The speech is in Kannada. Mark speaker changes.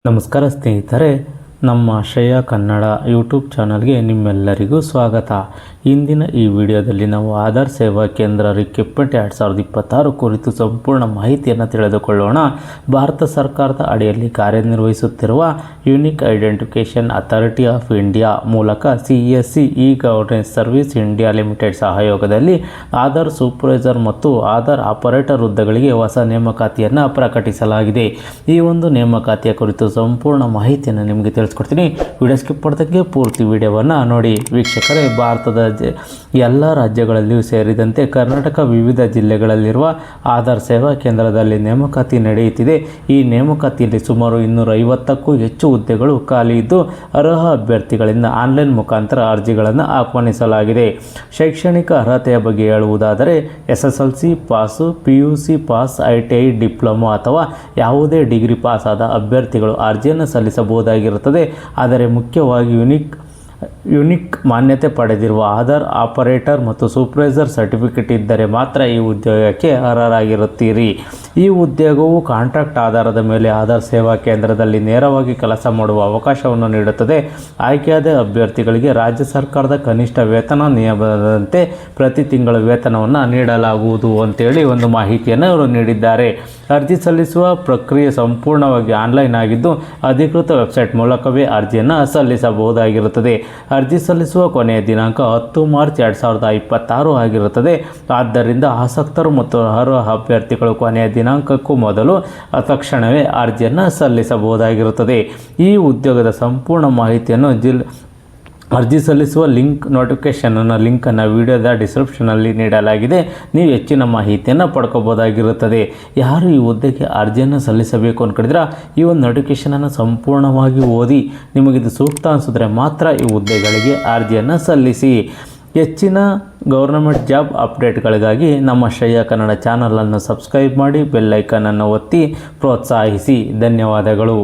Speaker 1: ನಮಸ್ಕಾರ ಸ್ನೇಹಿತರೆ, ನಮ್ಮ ಶ್ರೇಯಾ ಕನ್ನಡ ಯೂಟ್ಯೂಬ್ ಚಾನಲ್ಗೆ ನಿಮ್ಮೆಲ್ಲರಿಗೂ ಸ್ವಾಗತ. ಇಂದಿನ ಈ ವಿಡಿಯೋದಲ್ಲಿ ನಾವು ಆಧಾರ್ ಸೇವಾ ಕೇಂದ್ರ ರಿಕ್ರೂಟ್ಮೆಂಟ್ 2026 ಕುರಿತು ಸಂಪೂರ್ಣ ಮಾಹಿತಿಯನ್ನು ತಿಳಿದುಕೊಳ್ಳೋಣ. ಭಾರತ ಸರ್ಕಾರದ ಅಡಿಯಲ್ಲಿ ಕಾರ್ಯನಿರ್ವಹಿಸುತ್ತಿರುವ unique identification authority of India ಮೂಲಕ CSC E governance service India limited ಸಹಯೋಗದಲ್ಲಿ ಆಧಾರ್ ಸೂಪರ್ವೈಸರ್ ಮತ್ತು ಆಧಾರ್ ಆಪರೇಟರ್ ಹುದ್ದೆಗಳಿಗೆ ಹೊಸ ನೇಮಕಾತಿಯನ್ನು ಪ್ರಕಟಿಸಲಾಗಿದೆ. ಈ ಒಂದು ನೇಮಕಾತಿಯ ಕುರಿತು ಸಂಪೂರ್ಣ ಮಾಹಿತಿಯನ್ನು ನಿಮಗೆ ತಿಳಿಸ್ಕೊಡ್ತೀನಿ. ವಿಡಿಯೋ ಸ್ಕಿಪ್ ಮಾಡೋದಕ್ಕೆ ಪೂರ್ತಿ ವಿಡಿಯೋವನ್ನು ನೋಡಿ. ವೀಕ್ಷಕರೇ, ಭಾರತದ ಎಲ್ಲ ರಾಜ್ಯಗಳಲ್ಲಿಯೂ ಸೇರಿದಂತೆ ಕರ್ನಾಟಕ ವಿವಿಧ ಜಿಲ್ಲೆಗಳಲ್ಲಿರುವ ಆಧಾರ್ ಸೇವಾ ಕೇಂದ್ರದಲ್ಲಿ ನೇಮಕಾತಿ ನಡೆಯುತ್ತಿದೆ. ಈ ನೇಮಕಾತಿಯಲ್ಲಿ ಸುಮಾರು 250ಕ್ಕೂ ಹೆಚ್ಚು ಹುದ್ದೆಗಳು ಖಾಲಿ ಇದ್ದು, ಅರ್ಹ ಅಭ್ಯರ್ಥಿಗಳಿಂದ ಆನ್ಲೈನ್ ಮುಖಾಂತರ ಅರ್ಜಿಗಳನ್ನು ಆಹ್ವಾನಿಸಲಾಗಿದೆ. ಶೈಕ್ಷಣಿಕ ಅರ್ಹತೆಯ ಬಗ್ಗೆ ಹೇಳುವುದಾದರೆ SSLC pass, PUC pass, ITI diploma ಅಥವಾ ಯಾವುದೇ ಡಿಗ್ರಿ ಪಾಸ್ ಆದ ಅಭ್ಯರ್ಥಿಗಳು ಅರ್ಜಿಯನ್ನು ಸಲ್ಲಿಸಬಹುದಾಗಿರುತ್ತದೆ. ಆದರೆ ಮುಖ್ಯವಾಗಿ ಯುನಿಕ್ ಮಾನ್ಯತೆ ಪಡೆದಿರುವ ಆಧಾರ್ ಆಪರೇಟರ್ ಮತ್ತು ಸೂಪರ್ವೈಸರ್ ಸರ್ಟಿಫಿಕೇಟ್ ಇದ್ದರೆ ಮಾತ್ರ ಈ ಉದ್ಯೋಗಕ್ಕೆ ಅರ್ಹರಾಗಿರುತ್ತೀರಿ. ಈ ಉದ್ಯೋಗವು ಕಾಂಟ್ರಾಕ್ಟ್ ಆಧಾರದ ಮೇಲೆ ಆಧಾರ್ ಸೇವಾ ಕೇಂದ್ರದಲ್ಲಿ ನೇರವಾಗಿ ಕೆಲಸ ಮಾಡುವ ಅವಕಾಶವನ್ನು ನೀಡುತ್ತದೆ. ಆಯ್ಕೆಯಾದ ಅಭ್ಯರ್ಥಿಗಳಿಗೆ ರಾಜ್ಯ ಸರ್ಕಾರದ ಕನಿಷ್ಠ ವೇತನ ನಿಯಮದಂತೆ ಪ್ರತಿ ತಿಂಗಳ ವೇತನವನ್ನು ನೀಡಲಾಗುವುದು ಅಂತೇಳಿ ಒಂದು ಮಾಹಿತಿಯನ್ನು ಇವರು ನೀಡಿದ್ದಾರೆ. ಅರ್ಜಿ ಸಲ್ಲಿಸುವ ಪ್ರಕ್ರಿಯೆ ಸಂಪೂರ್ಣವಾಗಿ ಆನ್ಲೈನ್ ಆಗಿದ್ದು, ಅಧಿಕೃತ ವೆಬ್ಸೈಟ್ ಮೂಲಕವೇ ಅರ್ಜಿಯನ್ನು ಸಲ್ಲಿಸಬಹುದಾಗಿರುತ್ತದೆ. ಅರ್ಜಿ ಸಲ್ಲಿಸುವ ಕೊನೆಯ ದಿನಾಂಕ 10 ಮಾರ್ಚ್ 2026 ಆಗಿರುತ್ತದೆ. ಆದ್ದರಿಂದ ಆಸಕ್ತರು ಮತ್ತು ಅರ್ಹ ಅಭ್ಯರ್ಥಿಗಳು ಕೊನೆಯ ದಿನಾಂಕಕ್ಕೂ ಮೊದಲು ತಕ್ಷಣವೇ ಅರ್ಜಿಯನ್ನು ಸಲ್ಲಿಸಬಹುದಾಗಿರುತ್ತದೆ. ಈ ಉದ್ಯೋಗದ ಸಂಪೂರ್ಣ ಮಾಹಿತಿಯನ್ನು ಅರ್ಜಿ ಸಲ್ಲಿಸುವ ನೋಟಿಫಿಕೇಷನ್ನ ಲಿಂಕನ್ನು ವಿಡಿಯೋದ ಡಿಸ್ಕ್ರಿಪ್ಷನಲ್ಲಿ ನೀಡಲಾಗಿದೆ. ನೀವು ಹೆಚ್ಚಿನ ಮಾಹಿತಿಯನ್ನು ಪಡ್ಕೋಬೋದಾಗಿರುತ್ತದೆ. ಯಾರು ಈ ಹುದ್ದೆಗೆ ಅರ್ಜಿಯನ್ನು ಸಲ್ಲಿಸಬೇಕು ಅಂದ್ಕೊಂಡಿದ್ರೆ ಈ ಒಂದು ನೋಟಿಫಿಕೇಷನನ್ನು ಸಂಪೂರ್ಣವಾಗಿ ಓದಿ ನಿಮಗಿದು ಸೂಕ್ತ ಅನಿಸಿದ್ರೆ ಮಾತ್ರ ಈ ಹುದ್ದೆಗಳಿಗೆ ಅರ್ಜಿಯನ್ನು ಸಲ್ಲಿಸಿ. ಹೆಚ್ಚಿನ ಗೌರ್ನಮೆಂಟ್ ಜಾಬ್ ಅಪ್ಡೇಟ್ಗಳಿಗಾಗಿ ನಮ್ಮ ಶ್ರೇಯಾ ಕನ್ನಡ ಚಾನಲನ್ನು ಸಬ್ಸ್ಕ್ರೈಬ್ ಮಾಡಿ, ಬೆಲ್ ಐಕಾನನ್ನು ಒತ್ತಿ ಪ್ರೋತ್ಸಾಹಿಸಿ. ಧನ್ಯವಾದಗಳು.